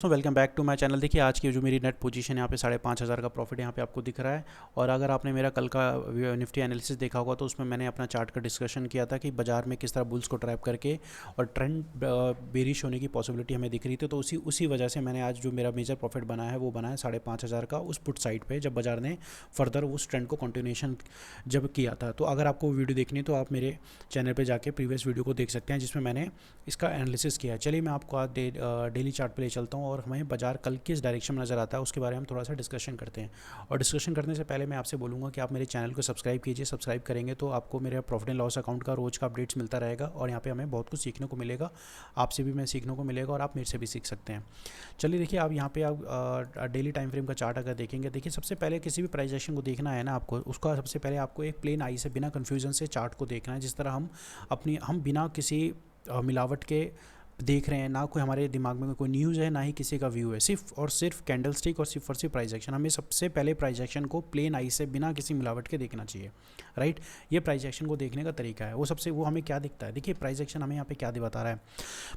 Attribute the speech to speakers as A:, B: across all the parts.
A: Welcome back to my channel. देखिए आज की जो मेरी नेट पोजीशन यहाँ पे 5,500 का प्रॉफिट यहाँ पे आपको दिख रहा है। और अगर आपने मेरा कल का निफ्टी एनालिसिस देखा होगा तो उसमें मैंने अपना चार्ट का डिस्कशन किया था कि बाजार में किस तरह बुल्स को ट्रैप करके और ट्रेंड बेरिश होने की पॉसिबिलिटी हमें दिख रही थी। तो उसी वजह से मैंने आज जो मेरा मेजर प्रॉफिट बना है वो बना है 5,500 का उस पुट साइड पर, जब बाजार ने फर्दर उस ट्रेंड को कंटिन्यूएशन जब किया था। तो अगर आपको वीडियो देखनी है तो आप मेरे चैनल पर जाके प्रीवियस वीडियो को देख सकते हैं जिसमें मैंने इसका एनालिसिस किया है। चलिए मैं आपको आज डेली चार्ट पे ले चलता हूँ और हमें बाजार कल किस डायरेक्शन में नज़र आता है उसके बारे में हम थोड़ा सा डिस्कशन करते हैं। और डिस्कशन करने से पहले मैं आपसे बोलूँगा कि आप मेरे चैनल को सब्सक्राइब कीजिए। सब्सक्राइब करेंगे तो आपको मेरे प्रॉफिट एंड लॉस अकाउंट का रोज़ का अपडेट्स मिलता रहेगा और यहाँ पे हमें बहुत कुछ सीखने को मिलेगा। आपसे भी मैं सीखने को मिलेगा और आप मेरे से भी सीख सकते हैं। चलिए देखिए, आप यहाँ पे आप डेली टाइम फ्रेम का चार्ट अगर देखेंगे, देखिए सबसे पहले किसी भी प्राइस एक्शन को देखना है ना आपको, उसका सबसे पहले आपको एक प्लेन आई से बिना कन्फ्यूजन से चार्ट को देखना है। जिस तरह हम बिना किसी मिलावट के देख रहे हैं, ना कोई हमारे दिमाग में कोई न्यूज़ है ना ही किसी का व्यू है, सिर्फ और सिर्फ कैंडल स्टिक और सिर्फ प्राइस एक्शन। हमें सबसे पहले प्राइस एक्शन को प्लेन आई से बिना किसी मिलावट के देखना चाहिए, राइट। ये प्राइस एक्शन को देखने का तरीका है। वो हमें क्या दिखता है, देखिए प्राइस एक्शन हमें यहाँ पे क्या बता रहा है।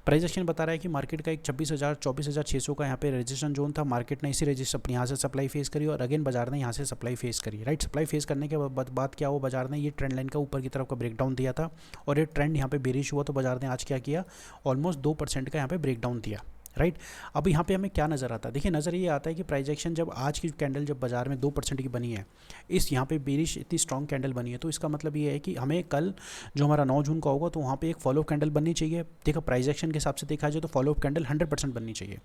A: प्राइस एक्शन बता रहा है कि मार्केट का एक 24,600 का यहाँ पे रजिस्ट्रेशन जोन था। मार्केट ने इसी रजिस्टर यहाँ से सप्लाई फेस करी और अगेन बाजार ने यहाँ से सप्लाई फेस करी, राइट। सप्लाई फेस करने के बाद क्या हुआ, बाजार ने ये ट्रेंड लाइन का ऊपर की तरफ का ब्रेकडाउन दिया था और ये ट्रेंड यहाँ पे बेरिश हुआ। तो बाजार ने आज क्या किया, ऑलमोस्ट 2% का यहाँ पे ब्रेकडाउन दिया, राइट। अब यहाँ पे हमें क्या नज़र आता है, देखिए नज़र ये आता है कि प्राइस एक्शन जब आज की कैंडल जब बाजार में 2% की बनी है, इस यहाँ पे बेरिश इतनी स्ट्रॉन्ग कैंडल बनी है, तो इसका मतलब ये है कि हमें कल जो हमारा 9 जून का होगा तो वहाँ पे एक फॉलो अप कैंडल बननी चाहिए। देखो प्राइस एक्शन के हिसाब से देखा जाए तो फॉलो अप कैंडल 100% बननी चाहिए,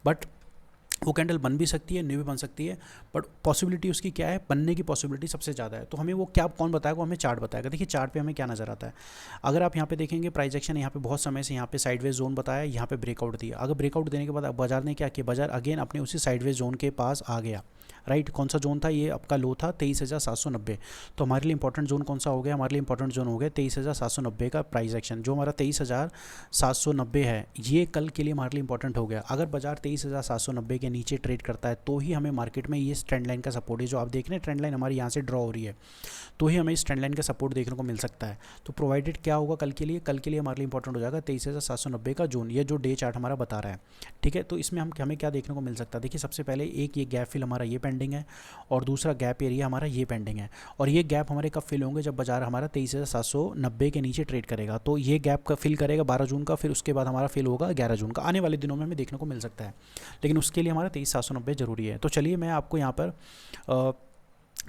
A: बट वो कैंडल बन भी सकती है, नहीं भी बन सकती है, बट पॉसिबिलिटी उसकी क्या है, बनने की पॉसिबिलिटी सबसे ज़्यादा है। तो हमें वो क्या कौन बताएगा, वो हमें चार्ट बताएगा। देखिए चार्ट पे हमें क्या नज़र आता है, अगर आप यहाँ पे देखेंगे प्राइस एक्शन यहाँ पे बहुत समय से यहाँ पे साइडवेज जोन बताया, यहाँ पे ब्रेकआउट दिया। अगर ब्रेकआउट देने के बाद बाजार ने क्या किया, बाजार अगेन अपने उसी साइडवेज जोन के पास आ गया, राइट। कौन सा जोन था, ये आपका लो था 23,790। तो हमारे लिए इंपॉर्टेंट जोन कौन सा हो गया, हमारे लिए इंपॉर्टेंट जोन हो गया 23,790 का प्राइस एक्शन। जो हमारा 23,790 है ये कल के लिए हमारे लिए इंपॉर्टेंट हो गया। अगर बाजार 23,790 के नीचे ट्रेड करता है तो ही हमें मार्केट में ये ट्रेंड लाइन का सपोर्ट है, जो आप देख रहे हैं ट्रेंड लाइन हमारी यहाँ से ड्रॉ हो रही है, तो ही हमें इस ट्रेंड लाइन का सपोर्ट देखने को मिल सकता है। तो प्रोवाइडेड क्या होगा कल के लिए हमारे लिए इंपॉर्टेंट हो जाएगा 23,790 का जोन, ये जो डे चार्ट हमारा बता रहा है, ठीक है। तो इसमें हमें क्या देखने को मिल सकता है, देखिए सबसे पहले एक ये गैप फिल हमारा ये पेंडिंग है और दूसरा गैप एरिया हमारा ये पेंडिंग है। और ये गैप हमारे कब फिल होंगे, जब बाजार हमारा 23,790 के नीचे ट्रेड करेगा। तो ये गैप का फिल करेगा 12 जून का, फिर उसके बाद हमारा फिल होगा 11 जून का। आने वाले दिनों में हमें देखने को मिल सकता है, लेकिन उसके लिए हमारा 23,790 जरूरी है। तो चलिए मैं आपको यहाँ पर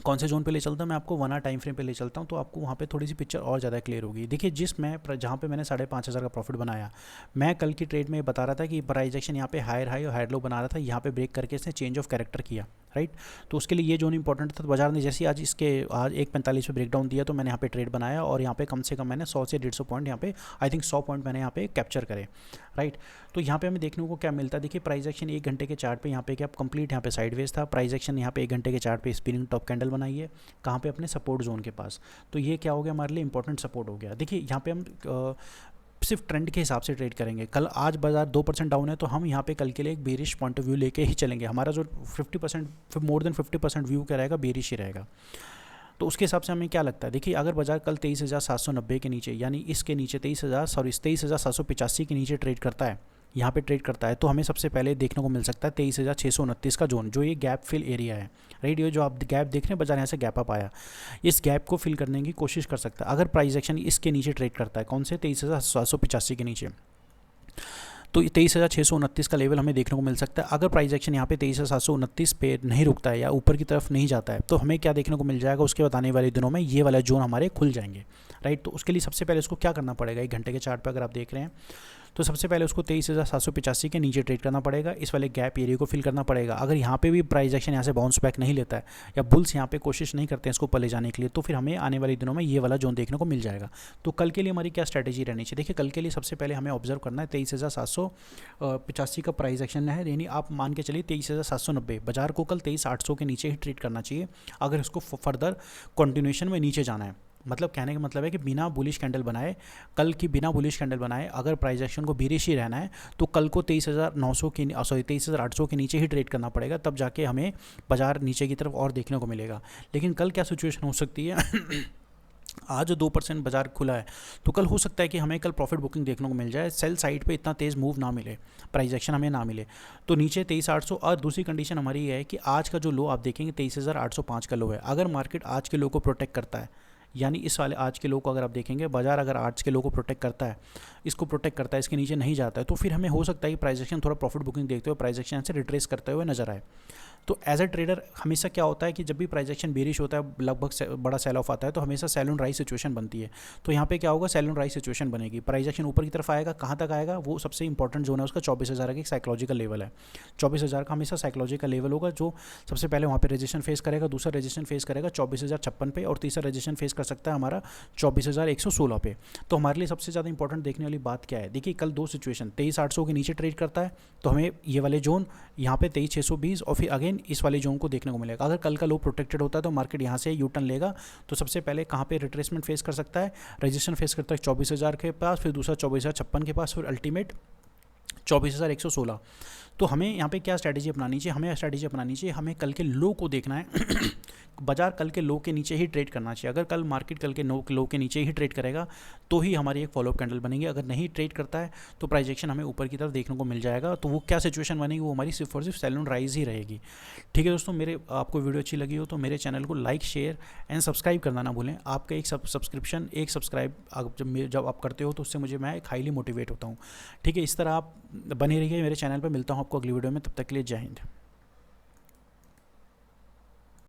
A: कौन से जोन पे ले चलता हूँ, मैं आपको 1 आवर टाइम फ्रेम पे ले चलता हूँ, तो आपको वहाँ पे थोड़ी सी पिक्चर और ज़्यादा क्लियर होगी। देखिए जहाँ पे मैंने 5,500 का प्रॉफिट बनाया, मैं कल की ट्रेड में बता रहा था कि प्राइस एक्शन यहाँ पे हायर हाई और हायर लो बना रहा था, यहाँ पे ब्रेक करके इसने चेंज ऑफ कैरेक्टर किया, राइट। तो उसके लिए ये जोन इंपॉर्टेंट था। तो बाजार ने जैसे आज 1:45 पे ब्रेकडाउन दिया तो मैंने यहाँ पे ट्रेड बनाया और यहाँ पे कम से कम मैंने 100 से 150 पॉइंट यहाँ पे, आई थिंक 100 पॉइंट मैंने यहाँ पे कैप्चर करे, राइट। तो यहाँ पे हमें देखने को क्या मिलता है, देखिए प्राइस एक्शन 1 घंटे के चार्ट पे यहाँ पे क्या कंप्लीट यहाँ पे साइडवेज था। प्राइस एक्शन यहाँ पे 1 घंटे के चार्ट पे स्पिनिंग टॉप कैंडल बनाई है, कहाँ पे, अपने सपोर्ट जोन के पास। तो ये क्या हो गया, हमारे लिए इंपॉर्टेंट सपोर्ट हो गया। देखिए यहाँ पे हम सिर्फ ट्रेंड के हिसाब से ट्रेड करेंगे। कल आज बाजार 2% डाउन है तो हम यहाँ पे कल के लिए एक बेरिश पॉइंट ऑफ व्यू लेके ही चलेंगे। हमारा जो 50%, मोर देन 50% व्यू क्या रहेगा, बेरिश ही रहेगा। तो उसके हिसाब से हमें क्या लगता है, देखिए अगर बाजार कल 23,790 के नीचे, यानी इसके नीचे 23,785 के नीचे ट्रेड करता है, यहाँ पे ट्रेड करता है, तो हमें सबसे पहले देखने को मिल सकता है 23,629 का जोन, जो ये गैप फिल एरिया है, राइट। ये जो आप गैप देख रहे हैं, बाजार यहाँ से गैप अप आया, इस गैप को फिल करने की कोशिश कर सकता है। अगर प्राइस एक्शन इसके नीचे ट्रेड करता है, कौन से 23,785 के नीचे, तो 23,629 का लेवल हमें देखने को मिल सकता है। अगर प्राइस एक्शन यहाँ पे 23,729 पे नहीं रुकता है या ऊपर की तरफ नहीं जाता है, तो हमें क्या देखने को मिल जाएगा, उसके बाद आने वाले दिनों में ये वाला जोन हमारे खुल जाएंगे, राइट। तो उसके लिए सबसे पहले उसको क्या करना पड़ेगा, 1 घंटे के चार्ट पर अगर आप देख रहे हैं तो सबसे पहले उसको 23,785 के नीचे ट्रेड करना पड़ेगा, इस वाले गैप एरिया को फिल करना पड़ेगा। अगर यहाँ पे भी प्राइस एक्शन यहाँ से बाउंस बैक नहीं लेता है या बुल्स यहाँ पे कोशिश नहीं करते हैं इसको ऊपर ले जाने के लिए, तो फिर हमें आने वाले दिनों में ये वाला जोन देखने को मिल जाएगा। तो कल के लिए हमारी क्या स्ट्रैटेजी रहनी चाहिए, देखिए कल के लिए सबसे पहले हमें ऑब्जर्व करना है 23,785 का प्राइस एक्शन है, यानी आप मान के चलिए 23,790। बाजार को कल 23,800 के नीचे ही ट्रेड करना चाहिए अगर इसको फर्दर कंटिन्यूएशन में नीचे जाना है। मतलब कहने का मतलब है कि बिना बुलिश कैंडल बनाए, कल की बिना बुलिश कैंडल बनाए अगर प्राइस एक्शन को बेरिश ही रहना है तो कल को 23,800 के नीचे ही ट्रेड करना पड़ेगा, तब जाके हमें बाजार नीचे की तरफ और देखने को मिलेगा। लेकिन कल क्या सिचुएशन हो सकती है आज 2% बाजार खुला है, तो कल हो सकता है कि हमें कल प्रॉफिट बुकिंग देखने को मिल जाए, सेल साइड पे इतना तेज़ मूव ना मिले, प्राइस एक्शन हमें ना मिले, तो नीचे 23,800। और दूसरी कंडीशन हमारी ये है कि आज का जो लो आप देखेंगे 23,805 का लो है। अगर मार्केट आज के लो को प्रोटेक्ट करता है, यानी इस वाले आज के लो को अगर आप देखेंगे, बाजार अगर आज के लो को प्रोटेक्ट करता है, इसको प्रोटेक्ट करता है, इसके नीचे नहीं जाता है, तो फिर हमें हो सकता है कि प्राइस एक्शन थोड़ा प्रॉफिट बुकिंग देखते हुए प्राइस एक्शन से रिट्रेस करते हुए नजर आए। तो एज अ ट्रेडर हमेशा क्या होता है कि जब भी प्राइस एक्शन बेरिश होता है, लगभग बड़ा सेल ऑफ आता है, तो हमेशा सेल ऑन राइज सिचुएशन बनती है। तो यहाँ पे क्या होगा, सेल ऑन राइज सिचुएशन बनेगी, प्राइस एक्शन ऊपर की तरफ आएगा, कहाँ तक आएगा, वो सबसे इंपॉर्टेंट जोन है उसका 24,000 का एक साइकोलॉजिकल लेवल है। 24,000 का हमेशा साइकोलॉजिकल लेवल होगा, जो सबसे पहले वहाँ पे रेजिस्टेंस फेस करेगा, दूसरा रेजिस्टेंस फेस करेगा 24,056 पे, और तीसरा रेजिस्टेंस फेस कर सकता है हमारा 24,116 पे। तो हमारे लिए सबसे ज़्यादा इंपॉर्टेंट देखने वाली बात क्या है, देखिए कल दो सिचुएशन, 23,800 के नीचे ट्रेड करता है तो हमें ये वाले जोन यहाँ पे 23,620 और फिर अगेन इस वाले जोन को देखने को मिलेगा। अगर कल का लो प्रोटेक्टेड होता है तो मार्केट यहाँ से यू टर्न लेगा, तो सबसे पहले कहाँ पे रिट्रेसमेंट फेस कर सकता है, रजिस्ट्रेशन फेस करता है 24,000 के पास, फिर दूसरा 24,056 के पास, फिर अल्टीमेट 24,116। तो हमें यहाँ पे क्या स्ट्रैटेजी अपनानी चाहिए, हमें स्ट्रैटेजी अपनानी चाहिए, हमें कल के लो को देखना है बाजार कल के लो के नीचे ही ट्रेड करना चाहिए। अगर कल मार्केट कल के लो के नीचे ही ट्रेड करेगा तो ही हमारी एक फॉलोअप कैंडल बनेगी, अगर नहीं ट्रेड करता है तो प्राइस एक्शन हमें ऊपर की तरफ देखने को मिल जाएगा। तो वो क्या सिचुएशन बनेगी, वो हमारी सिर्फ और सिर्फ सेल ऑन राइज ही रहेगी। ठीक है दोस्तों, मेरे आपको वीडियो अच्छी लगी हो तो मेरे चैनल को लाइक, शेयर एंड सब्सक्राइब करना ना भूलें। आपका एक सब्सक्रिप्शन, एक सब्सक्राइब जब आप करते हो तो उससे मुझे मैं एक हाईली मोटिवेट होता हूँ। ठीक है, इस तरह आप बने रहिए मेरे चैनल पर। मिलता हूँ आपको अगली वीडियो में, तब तक के लिए जय हिंद।